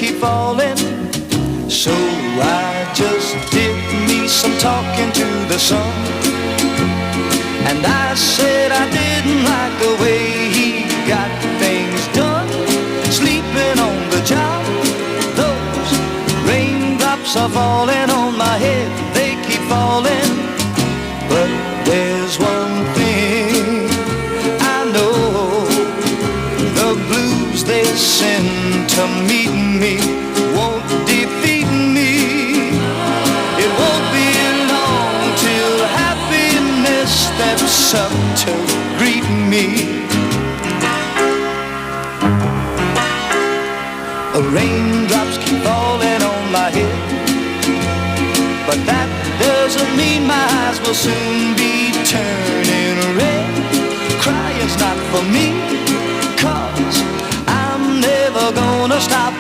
keep falling. So I just did me some talking to the sun, and I said I didn't like the way he got things done, sleeping on the job. Those raindrops are falling on my head, they keep falling. But there's one thing I know, the blues they send to meet me won't defeat me. It won't be long till happiness steps up to greet me. Raindrops keep falling on my head, but that doesn't mean my eyes will soon be turning red. Crying's not for me, 'cause I'm never gonna stop